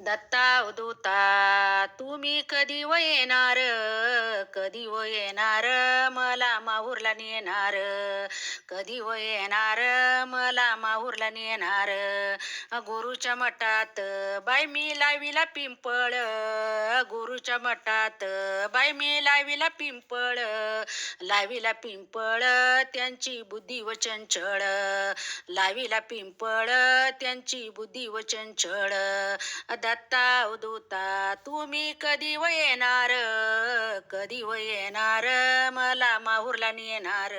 दत्ता अवधूता तुम्ही कधी व येणार, कधी व येणार मला माहूरला नेणार, कधी व येणार मला माहूरला नेणार. गुरुच्या मठात बाई मी लाविला पिंपळ, गुरुच्या मठात बाई मी लाविला पिंपळ, लाविला पिंपळ त्यांची बुद्धी व चंचळ, लाविला पिंपळ त्यांची बुद्धी व चंचळ. दत्ता अवधूता तुम्ही कधी व येणार, कधी व येणार मला माहूरला नेणार.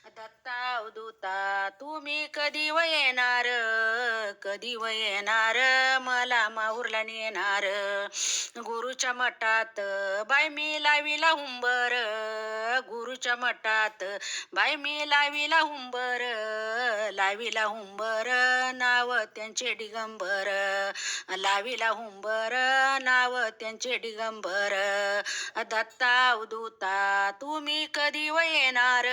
दत्ता अवधूता तुम्ही कधी व येणार, कधी व येणार मला माहूरला नेणार. गुरुच्या मठात बाई मी लाविला हुंबर, गुरुच्या मठात बाई मी लाविला हुंबर, लाविला हुंबर नाव त्यांचे दिगंबर, लाविला हुंबर नाव त्यांचे दिगंबर. दत्ता अवधूता तुम्ही कधी व येणार,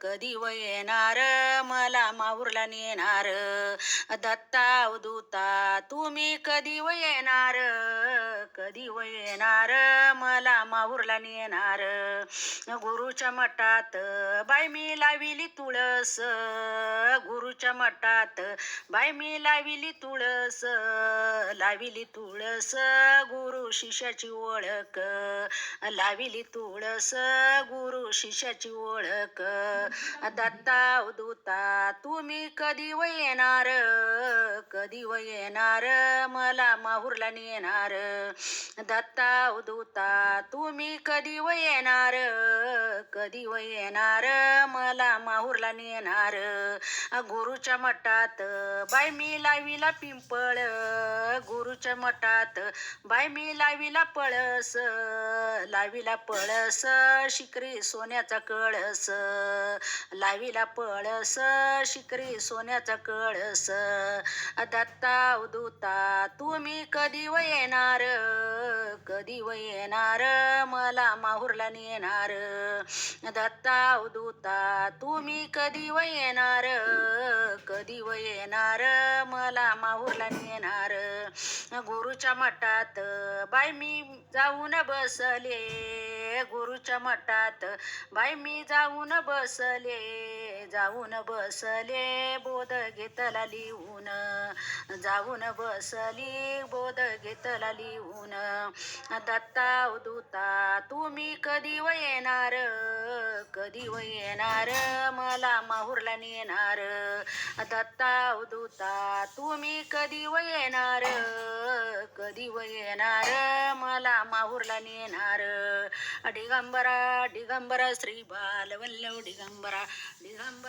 कधी व येणार मला माहूरला नेणार. दत्ता अवधूता तुम्ही कधी व येणार, कधी व येणार मला माहूरला नेणार. गुरुच्या मठात बाई मी लाविली तुळस, गुरुच्या मठात बाई मी लाविली तुळस, लाविली तुळस गुरु शिष्याची ओळख, लाविली तुळस गुरु शिष्याची ओळख. दत्ता अवधूता तुम्ही कधी व येणार, कधी व येणार मला माहूरला नेणार. दत्ता अवधूता तुम्ही कधी व येणार, कधी व येणार मला माहूरला नेणार. गुरुच्या मठात बाई मी लाविला पिंपळ, गुरुच्या मठात बाई मी लाविला पळस, लाविला पळस शिकरी सोन्याचा कळस, लाविला पळस शिकरी सोन्याचा कळस. दत्ता अवधूता तुम्ही कधी व येणार, कधी व येणार मला माहूरला नेणार. दत्ता अवधूता तुम्ही कधी व येणार, कधी व येणार मला माहूरला नेणार. गुरुच्या मठात बाई मी जाऊन बसले, गुरुच्या मठात बाई मी जाऊन बसले, जाऊन बसले बोध घेतला लिहून, जाऊन बसली बोध घेतला लिहून. दत्ता अवधूता तुम्ही कधी व येणार, कधी व येणार मला माहूरला नेणार. दत्ता अवधूता तुम्ही कधी व येणार, कधी व येणार मला माहूरला नेणार. दिगंबरा दिगंबरा श्री बालवल्लभ दिगंबरा दिगंबरा.